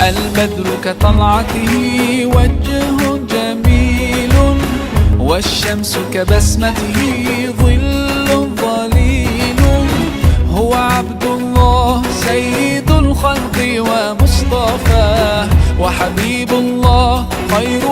البدر كطلعته وجه جميل، والشمس كبسمته ظل ظليل. هو عبد الله سيد الخلق ومصطفاه، وحبيب الله خير